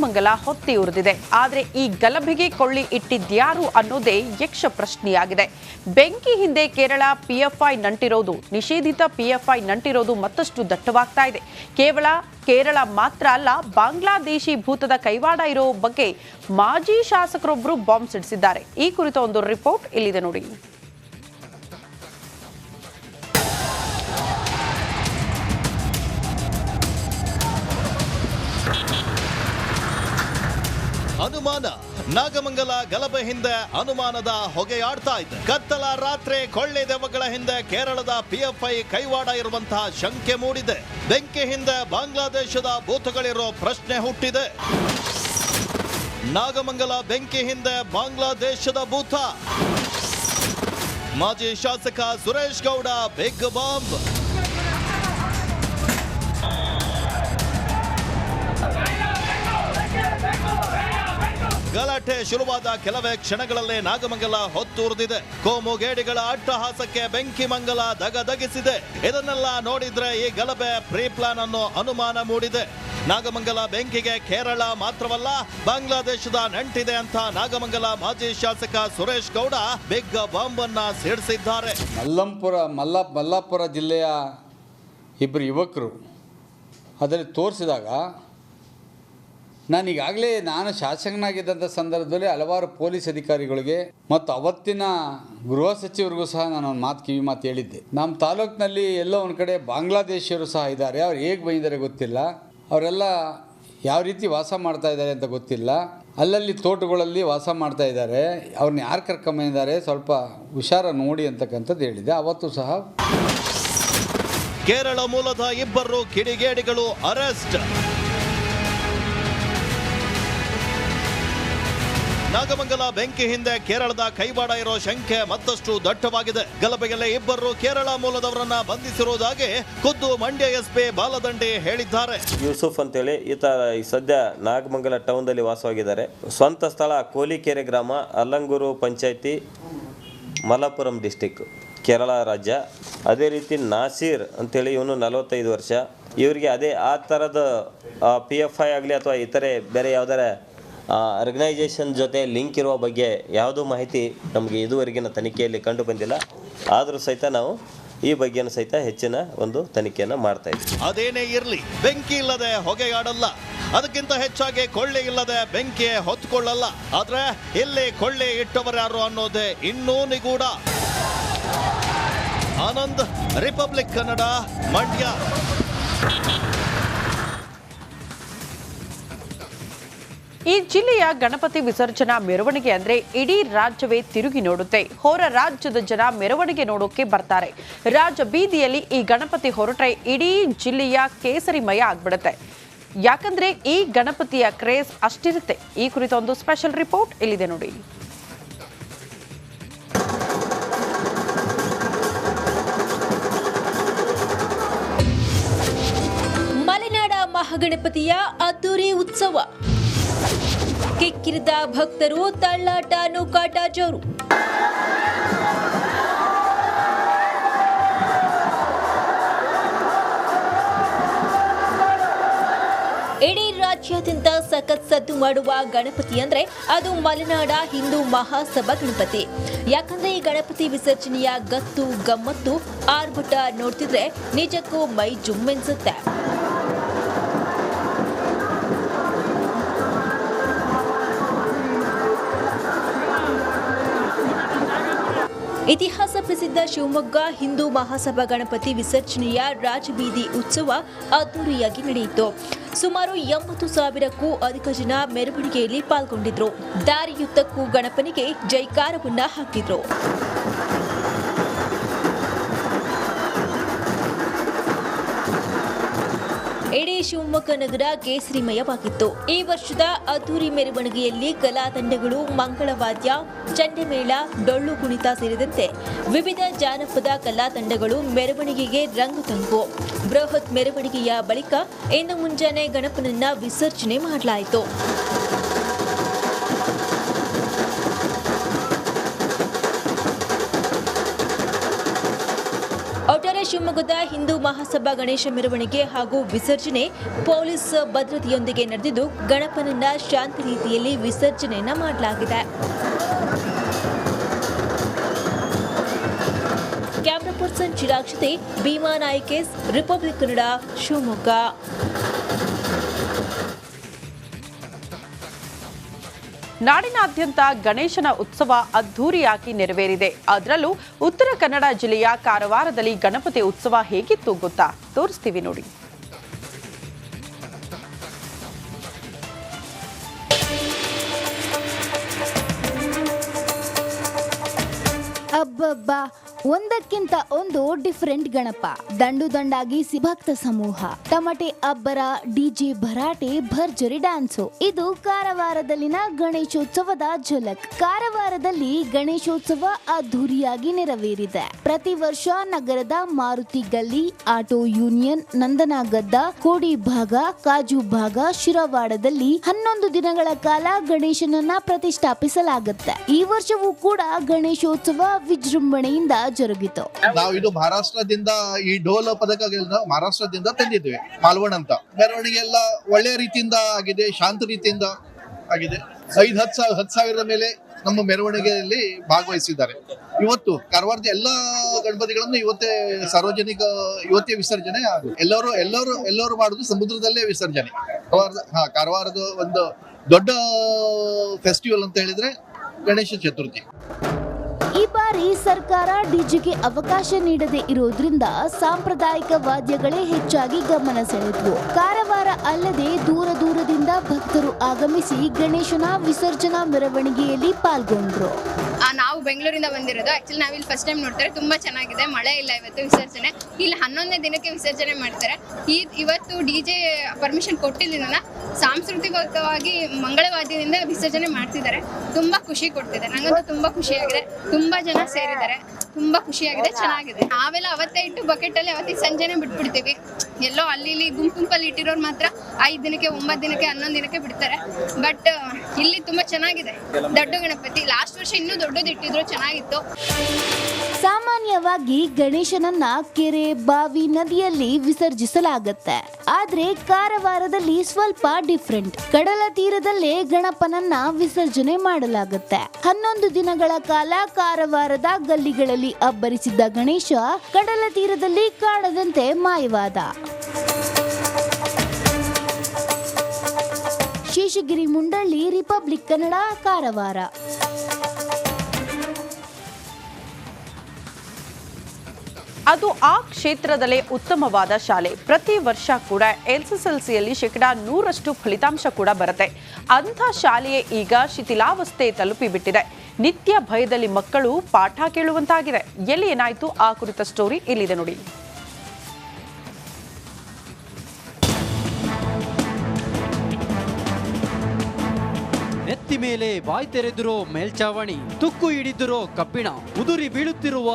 ನಾಗಮಂಗಲ ಹೊತ್ತಿ ಉರಿದಿದೆ. ಆದರೆ ಈ ಗಲಭೆಗೆ ಕೊಳ್ಳಿ ಇಟ್ಟಿದ್ಯಾರು ಅನ್ನೋದೇ ಯಕ್ಷ ಪ್ರಶ್ನೆಯಾಗಿದೆ. ಬೆಂಕಿ ಹಿಂದೆ ಕೇರಳ ಪಿಎಫ್ಐ ನಂಟಿರೋದು, ನಿಷೇಧಿತ ಪಿಎಫ್ಐ ನಂಟಿರೋದು ಮತ್ತಷ್ಟು ದಟ್ಟವಾಗ್ತಾ ಇದೆ. ಕೇವಲ ಕೇರಳ ಮಾತ್ರ ಅಲ್ಲ, ಬಾಂಗ್ಲಾದೇಶಿ ಭೂತದ ಕೈವಾಡ ಇರೋ ಬಗ್ಗೆ ಮಾಜಿ ಶಾಸಕರೊಬ್ಬರು ಬಾಂಬ್ ಸಿಡಿಸಿದ್ದಾರೆ. ಈ ಕುರಿತ ಒಂದು ರಿಪೋರ್ಟ್ ಇಲ್ಲಿದೆ ನೋಡಿ. ಅನುಮಾನ ನಾಗಮಂಗಲ ಗಲಭೆ ಹಿಂದೆ ಅನುಮಾನದ ಹೊಗೆಯಾಡ್ತಾ ಇದೆ. ಕತ್ತಲ ರಾತ್ರಿ ಕೊಳ್ಳೆ ದೆವ್ವಗಳ ಹಿಂದೆ ಕೇರಳದ ಪಿಎಫ್ಐ ಕೈವಾಡ ಇರುವಂತಹ ಶಂಕೆ ಮೂಡಿದೆ. ಬೆಂಕಿ ಹಿಂದೆ ಬಾಂಗ್ಲಾದೇಶದ ಭೂತಗಳಿರೋ ಪ್ರಶ್ನೆ ಹುಟ್ಟಿದೆ. ನಾಗಮಂಗಲ ಬೆಂಕಿ ಹಿಂದೆ ಬಾಂಗ್ಲಾದೇಶದ ಭೂತ. ಮಾಜಿ ಶಾಸಕ ಸುರೇಶ್ ಗೌಡ ಬಿಗ್ ಬಾಂಬ್. ಗಲಾಟೆ ಶುರುವಾದ ಕೆಲವೇ ಕ್ಷಣಗಳಲ್ಲೇ ನಾಗಮಂಗಲ ಹೊತ್ತುರಿದಿದೆ. ಕೋಮುಗೇಡಿಗಳ ಅಟ್ಟಹಾಸಕ್ಕೆ ಬೆಂಕಿ ಮಂಗಲ ದಗದಗಿಸಿದೆ. ಇದನ್ನೆಲ್ಲ ನೋಡಿದ್ರೆ ಈ ಗಲಭೆ ಪ್ರೀ ಪ್ಲಾನ್ ಅನ್ನೋ ಅನುಮಾನ ಮೂಡಿದೆ. ನಾಗಮಂಗಲ ಬೆಂಕಿಗೆ ಕೇರಳ ಮಾತ್ರವಲ್ಲ, ಬಾಂಗ್ಲಾದೇಶದ ನಂಟಿದೆ ಅಂತ ನಾಗಮಂಗಲ ಮಾಜಿ ಶಾಸಕ ಸುರೇಶ್ ಗೌಡ ಬಿಗ್ ಬಾಂಬ್ ಅನ್ನ ಸಿಡಿಸಿದ್ದಾರೆ. ಮಲ್ಲಾಪುರ ಜಿಲ್ಲೆಯ ಇಬ್ಬರು ಯುವಕರು ಅದರಲ್ಲಿ ತೋರಿಸಿದಾಗ ನಾನು ಶಾಸಕನಾಗಿದ್ದಂಥ ಸಂದರ್ಭದಲ್ಲಿ ಹಲವಾರು ಪೊಲೀಸ್ ಅಧಿಕಾರಿಗಳಿಗೆ ಮತ್ತು ಅವತ್ತಿನ ಗೃಹ ಸಚಿವರಿಗೂ ಸಹ ನಾನು ಒಂದು ಕಿವಿ ಮಾತು ಹೇಳಿದ್ದೆ. ನಮ್ಮ ತಾಲೂಕಿನಲ್ಲಿ ಎಲ್ಲೋ ಒಂದು ಕಡೆ ಬಾಂಗ್ಲಾದೇಶಿಯರು ಸಹ ಇದ್ದಾರೆ. ಅವ್ರು ಹೇಗೆ ಬಂದಿದ್ದಾರೆ ಗೊತ್ತಿಲ್ಲ, ಅವರೆಲ್ಲ ಯಾವ ರೀತಿ ವಾಸ ಮಾಡ್ತಾ ಇದ್ದಾರೆ ಅಂತ ಗೊತ್ತಿಲ್ಲ. ಅಲ್ಲಲ್ಲಿ ತೋಟಗಳಲ್ಲಿ ವಾಸ ಮಾಡ್ತಾ ಇದ್ದಾರೆ. ಅವ್ರನ್ನ ಯಾರು ಕರ್ಕೊಂಬಂದಿದ್ದಾರೆ, ಸ್ವಲ್ಪ ಹುಷಾರ ನೋಡಿ ಅಂತಕ್ಕಂಥದ್ದು ಹೇಳಿದೆ. ಅವತ್ತು ಸಹ ಕೇರಳ ಮೂಲದ ಇಬ್ಬರು ಕಿಡಿಗೇಡಿಗಳು ಅರೆಸ್ಟ್. ನಾಗಮಂಗಲ ಬೆಂಕಿ ಹಿಂದೆ ಕೇರಳದ ಕೈವಾಡ ಇರೋ ಶಂಕೆ ಮತ್ತಷ್ಟು ದಟ್ಟವಾಗಿದೆ. ಗಲಭೆಯಲ್ಲಿ ಇಬ್ಬರು ಕೇರಳ ಮೂಲದವರನ್ನ ಬಂಧಿಸಿರುವುದಾಗಿ ಖುದ್ದು ಮಂಡ್ಯ ಎಸ್ಪಿ ಬಾಲದಂಡಿ ಹೇಳಿದ್ದಾರೆ. ಯೂಸುಫ್ ಅಂತೇಳಿ ಈತ ಸದ್ಯ ನಾಗಮಂಗಲ ಟೌನ್ದಲ್ಲಿ ವಾಸವಾಗಿದ್ದಾರೆ. ಸ್ವಂತ ಸ್ಥಳ ಕೋಲಿಕೆರೆ ಗ್ರಾಮ, ಅಲ್ಲಂಗೂರು ಪಂಚಾಯತಿ, ಮಲಪ್ಪುರಂ ಡಿಸ್ಟಿಕ್, ಕೇರಳ ರಾಜ್ಯ. ಅದೇ ರೀತಿ ನಾಸೀರ್ ಅಂತೇಳಿ ಇವನು 45 ವರ್ಷ. ಇವರಿಗೆ ಆ ಥರದ PFI ಆಗಲಿ ಅಥವಾ ಇತರೆ ಬೇರೆ ಯಾವುದಾರ ಆರ್ಗನೈಸೇಷನ್ ಜೊತೆ ಲಿಂಕ್ ಇರುವ ಬಗ್ಗೆ ಯಾವುದೂ ಮಾಹಿತಿ ನಮಗೆ ಇದುವರೆಗಿನ ತನಿಖೆಯಲ್ಲಿ ಕಂಡು ಬಂದಿಲ್ಲ. ಆದರೂ ಸಹಿತ ನಾವು ಈ ಬಗ್ಗೆನೂ ಸಹಿತ ಹೆಚ್ಚಿನ ಒಂದು ತನಿಖೆಯನ್ನು ಮಾಡ್ತಾ ಇದ್ದೀವಿ. ಅದೇನೇ ಇರಲಿ, ಬೆಂಕಿ ಇಲ್ಲದೆ ಹೊಗೆಯಾಡಲ್ಲ. ಅದಕ್ಕಿಂತ ಹೆಚ್ಚಾಗಿ ಕೊಳ್ಳೆ ಇಲ್ಲದೆ ಬೆಂಕಿ ಹೊತ್ಕೊಳ್ಳಲ್ಲ. ಆದ್ರೆ ಇಲ್ಲಿ ಕೊಳ್ಳೆ ಇಟ್ಟವರ್ಯಾರು ಅನ್ನೋದೇ ಇನ್ನೂ ನಿಗೂಢ. ಆನಂದ್, ರಿಪಬ್ಲಿಕ್ ಕನ್ನಡ, ಮಂಡ್ಯ. ಈ ಜಿಲ್ಲೆಯ ಗಣಪತಿ ವಿಸರ್ಜನಾ ಮೆರವಣಿಗೆ ಅಂದ್ರೆ ಇಡೀ ರಾಜ್ಯವೇ ತಿರುಗಿ ನೋಡುತ್ತೆ. ಹೊರ ರಾಜ್ಯದ ಜನ ಮೆರವಣಿಗೆ ನೋಡೋಕೆ ಬರ್ತಾರೆ. ರಾಜ ಬೀದಿಯಲ್ಲಿ ಈ ಗಣಪತಿ ಹೊರಟ್ರೆ ಇಡೀ ಜಿಲ್ಲೆಯ ಕೇಸರಿಮಯ ಆಗ್ಬಿಡುತ್ತೆ. ಯಾಕಂದ್ರೆ ಈ ಗಣಪತಿಯ ಕ್ರೇಜ್ ಅಷ್ಟಿರುತ್ತೆ. ಈ ಕುರಿತ ಒಂದು ಸ್ಪೆಷಲ್ ರಿಪೋರ್ಟ್ ಇಲ್ಲಿದೆ ನೋಡಿ. ಮಲೆನಾಡ ಮಹಾಗಣಪತಿಯ ಅದ್ದೂರಿ ಉತ್ಸವ. ಕಿಕ್ಕಿರಿದ ಭಕ್ತರು, ತಳ್ಳಾಟ, ನೂಕಾಟ ಜೋರು. ಇಡೀ ರಾಜ್ಯಾದ್ಯಂತ ಸಖತ್ ಸದ್ದು ಮಾಡುವ ಗಣಪತಿ ಅಂದ್ರೆ ಅದು ಮಲೆನಾಡ ಹಿಂದೂ ಮಹಾಸಭಾ ಗಣಪತಿ. ಯಾಕಂದ್ರೆ ಈ ಗಣಪತಿ ವಿಸರ್ಜನೆಯ ಗತ್ತು, ಗಮ್ಮತ್ತು, ಆರ್ಭಟ ನೋಡ್ತಿದ್ರೆ ನಿಜಕ್ಕೂ ಮೈ ಜುಮ್ಮೆನ್ಸುತ್ತೆ. ಇತಿಹಾಸ ಪ್ರಸಿದ್ಧ ಶಿವಮೊಗ್ಗ ಹಿಂದೂ ಮಹಾಸಭಾ ಗಣಪತಿ ವಿಸರ್ಜನೆಯ ರಾಜಬೀದಿ ಉತ್ಸವ ಅದ್ದೂರಿಯಾಗಿ ನಡೆಯಿತು. ಸುಮಾರು 80,000ಕ್ಕೂ ಅಧಿಕ ಜನ ಮೆರವಣಿಗೆಯಲ್ಲಿ ಪಾಲ್ಗೊಂಡಿದ್ರು. ದಾರಿಯುದ್ದಕ್ಕೂ ಗಣಪನಿಗೆ ಜೈಕಾರವನ್ನ ಹಾಕಿದ್ರು. ಇಡೀ ಶಿವಮೊಗ್ಗ ನಗರ ಕೇಸರಿಮಯವಾಗಿತ್ತು. ಈ ವರ್ಷದ ಅದ್ದೂರಿ ಮೆರವಣಿಗೆಯಲ್ಲಿ ಕಲಾ ತಂಡಗಳು, ಮಂಗಳವಾದ್ಯ, ಚಂಡೆಮೇಳ, ಡೊಳ್ಳು ಕುಣಿತ ಸೇರಿದಂತೆ ವಿವಿಧ ಜಾನಪದ ಕಲಾ ತಂಡಗಳು ಮೆರವಣಿಗೆಗೆ ರಂಗು ತಂದವು. ಬೃಹತ್ ಮೆರವಣಿಗೆಯ ಬಳಿಕ ಇಂದು ಮುಂಜಾನೆ ಗಣಪನನ್ನ ವಿಸರ್ಜನೆ ಮಾಡಲಾಯಿತು. ಒಟ್ಟಾರೆ ಶಿವಮೊಗ್ಗದ ಹಿಂದೂ ಮಹಾಸಭಾ ಗಣೇಶ ಮೆರವಣಿಗೆ ಹಾಗೂ ವಿಸರ್ಜನೆ ಪೊಲೀಸ್ ಭದ್ರತೆಯೊಂದಿಗೆ ನಡೆದಿದ್ದು ಗಣಪನನ್ನ ಶಾಂತ ರೀತಿಯಲ್ಲಿ ವಿಸರ್ಜನೆಯನ್ನ ಮಾಡಲಾಗಿದೆ. ಕ್ಯಾಮರಾ ಪರ್ಸನ್ ಚಿರಾಗ್ ಜೊತೆ ಭೀಮಾ ನಾಯ್ಕೇಸ್, ರಿಪಬ್ಲಿಕ್ ಕನ್ನಡ, ಶಿವಮೊಗ್ಗ. ನಾಡಿನಾದ್ಯಂತ ಗಣೇಶನ ಉತ್ಸವ ಅದ್ಧೂರಿಯಾಗಿ ನೆರವೇರಿದೆ. ಅದರಲ್ಲೂ ಉತ್ತರ ಕನ್ನಡ ಜಿಲ್ಲೆಯ ಕಾರವಾರದಲ್ಲಿ ಗಣಪತಿ ಉತ್ಸವ ಹೇಗಿತ್ತು ಗೊತ್ತಾ? ತೋರಿಸ್ತೀವಿ ನೋಡಿ. ಅಬ್ಬಬ್ಬಾ, ಒಂದಕ್ಕಿಂತ ಒಂದು ಡಿಫರೆಂಟ್ ಗಣಪ. ದಂಡು ದಂಡಾಗಿ ಭಕ್ತ ಸಮೂಹ, ತಮಟೆ ಅಬ್ಬರ, ಡಿಜೆ ಭರಾಟೆ, ಭರ್ಜರಿ ಡ್ಯಾನ್ಸು. ಇದು ಕಾರವಾರದಲ್ಲಿನ ಗಣೇಶೋತ್ಸವದ ಝಲಕ್. ಕಾರವಾರದಲ್ಲಿ ಗಣೇಶೋತ್ಸವ ಅದ್ಧೂರಿಯಾಗಿ ನೆರವೇರಿದೆ. ಪ್ರತಿ ವರ್ಷ ನಗರದ ಮಾರುತಿ ಗಲ್ಲಿ, ಆಟೋ ಯೂನಿಯನ್, ನಂದನಗದ್ದ, ಕೋಡಿ ಭಾಗ, ಕಾಜು ಭಾಗ, ಶಿರವಾಡದಲ್ಲಿ 11 ದಿನಗಳ ಕಾಲ ಗಣೇಶನನ್ನ ಪ್ರತಿಷ್ಠಾಪಿಸಲಾಗುತ್ತೆ. ಈ ವರ್ಷವೂ ಕೂಡ ಗಣೇಶೋತ್ಸವ ವಿಜೃಂಭಣೆಯಿಂದ ಜರುಗಿತು. ನಾವು ಇದು ಮಹಾರಾಷ್ಟ್ರದಿಂದ ಈ ಡೋಲ ಪದಕಗಳನ್ನ ಮಹಾರಾಷ್ಟ್ರದಿಂದ ತಂದಿದ್ವಿ. ಮಾಲ್ವಣ ಅಂತ ಮೆರವಣಿಗೆ ಎಲ್ಲ ಒಳ್ಳೆಯ ರೀತಿಯಿಂದ ಆಗಿದೆ, ಶಾಂತ ರೀತಿಯಿಂದ ಆಗಿದೆ. 5-10 ಸಾವಿರದ ಮೇಲೆ ನಮ್ಮ ಮೆರವಣಿಗೆಯಲ್ಲಿ ಭಾಗವಹಿಸಿದ್ದಾರೆ. ಇವತ್ತು ಕಾರವಾರದ ಎಲ್ಲಾ ಗಣಪತಿಗಳನ್ನು ಇವತ್ತೇ ವಿಸರ್ಜನೆ ಆಗುತ್ತೆ. ಎಲ್ಲರೂ ಮಾಡುದು ಸಮುದ್ರದಲ್ಲೇ ವಿಸರ್ಜನೆ. ಕಾರವಾರದ ಒಂದು ದೊಡ್ಡ ಫೆಸ್ಟಿವಲ್ ಅಂತ ಹೇಳಿದ್ರೆ ಗಣೇಶ ಚತುರ್ಥಿ. ಈ ಬಾರಿ ಸರ್ಕಾರ ಡಿಜೆಗೆ ಅವಕಾಶ ನೀಡದೇ ಇರೋದ್ರಿಂದ ಸಾಂಪ್ರದಾಯಿಕ ವಾದ್ಯಗಳೇ ಹೆಚ್ಚಾಗಿ ಗಮನ ಸೆಳೆದ್ವು. ಕಾರವಾರ ಅಲ್ಲದೆ ದೂರದಿಂದ ಭಕ್ತರು ಆಗಮಿಸಿ ಗಣೇಶನ ವಿಸರ್ಜನಾ ಮೆರವಣಿಗೆಯಲ್ಲಿ ಪಾಲ್ಗೊಂಡ್ರು. ನಾವು ಬೆಂಗಳೂರಿಂದ ಬಂದಿರೋದು. ಆಕ್ಚುಲಿ ನಾವಿಲ್ಲಿ ಫಸ್ಟ್ ಟೈಮ್ ನೋಡ್ತಾರೆ. ತುಂಬಾ ಚೆನ್ನಾಗಿದೆ. ಮಳೆ ಇಲ್ಲ ಇವತ್ತು ವಿಸರ್ಜನೆ. ಇಲ್ಲಿ 11ನೇ ದಿನಕ್ಕೆ ವಿಸರ್ಜನೆ ಮಾಡ್ತಾರೆ. ಇವತ್ತು ಡಿಜೆ ಪರ್ಮಿಷನ್ ಕೊಟ್ಟಿಲ್ಲ. ಸಾಂಸ್ಕೃತಿಕವಾಗಿ ಮಂಗಳವಾದ್ಯದಿಂದ ವಿಸರ್ಜನೆ ಮಾಡ್ತಿದ್ದಾರೆ. ತುಂಬಾ ಖುಷಿ ಕೊಡ್ತಿದೆ. ನಂಗಂತೂ ತುಂಬಾ ಖುಷಿಯಾಗಿದೆ. ತುಂಬಾ ಜನ ಸೇರಿದ್ದಾರೆ. ತುಂಬಾ ಖುಷಿಯಾಗಿದೆ, ಚೆನ್ನಾಗಿದೆ. ನಾವೆಲ್ಲ ಅವತ್ತೇ ಇಟ್ಟು ಬಕೆಟ್ ಅಲ್ಲಿ ಅವತ್ತಿಗೆ ಸಂಜೆನೆ ಬಿಟ್ಬಿಡ್ತೀವಿ. ಎಲ್ಲೋ ಅಲ್ಲಿ ಗುಂಪಲ್ಲಿ ಇಟ್ಟಿರೋರು ಮಾತ್ರ 5 ದಿನಕ್ಕೆ, 9 ದಿನಕ್ಕೆ, 11 ದಿನಕ್ಕೆ ಬಿಡ್ತಾರೆ. ಬಟ್ ಇಲ್ಲಿ ತುಂಬಾ ಚೆನ್ನಾಗಿದೆ. ದೊಡ್ಡ ಗಣಪತಿ ಲಾಸ್ಟ್ ವರ್ಷ ಇನ್ನೂ ದೊಡ್ಡದಿಟ್ಟಿದ್ರು, ಚೆನ್ನಾಗಿತ್ತು. ಸಾಮಾನ್ಯವಾಗಿ ಗಣೇಶನನ್ನ ಕೆರೆ, ಬಾವಿ, ನದಿಯಲ್ಲಿ ವಿಸರ್ಜಿಸಲಾಗುತ್ತೆ. ಆದ್ರೆ ಕಾರವಾರದಲ್ಲಿ ಸ್ವಲ್ಪ ಡಿಫ್ರೆಂಟ್. ಕಡಲ ತೀರದಲ್ಲೇ ಗಣಪನನ್ನ ವಿಸರ್ಜನೆ ಮಾಡಲಾಗುತ್ತೆ. 11 ದಿನಗಳ ಕಾಲ ಕಾರವಾರದ ಗಲ್ಲಿಗಳಲ್ಲಿ ಅಬ್ಬರಿಸಿದ್ದ ಗಣೇಶ ಕಡಲ ತೀರದಲ್ಲಿ ಕಾಣದಂತೆ ಮಾಯವಾದ. ಶೇಷಗಿರಿ ಮುಂಡಳ್ಳಿ, ರಿಪಬ್ಲಿಕ್ ಕನ್ನಡ, ಕಾರವಾರ. ಅದು ಆ ಕ್ಷೇತ್ರದಲ್ಲೇ ಉತ್ತಮವಾದ ಶಾಲೆ. ಪ್ರತಿ ವರ್ಷ ಕೂಡ SSLCಯಲ್ಲಿ 100% ಫಲಿತಾಂಶ ಕೂಡ ಬರುತ್ತೆ. ಅಂಥ ಶಾಲೆಯೇ ಈಗ ಶಿಥಿಲಾವಸ್ಥೆ ತಲುಪಿಬಿಟ್ಟಿದೆ. ನಿತ್ಯ ಭಯದಲ್ಲಿ ಮಕ್ಕಳು ಪಾಠ ಕೇಳುವಂತಾಗಿದೆ. ಎಲ್ಲಿ ಏನಾಯ್ತು ಆ ಕುರಿತ ಸ್ಟೋರಿ ಇಲ್ಲಿದೆ ನೋಡಿ. ನೆತ್ತಿ ಮೇಲೆ ಬಾಯಿ ತೆರೆದಿರೋ ಮೇಲ್ಚಾವಣಿ, ತುಕ್ಕು ಹಿಡಿದಿರೋ ಕಬ್ಬಿಣ, ಉದುರಿ ಬೀಳುತ್ತಿರುವ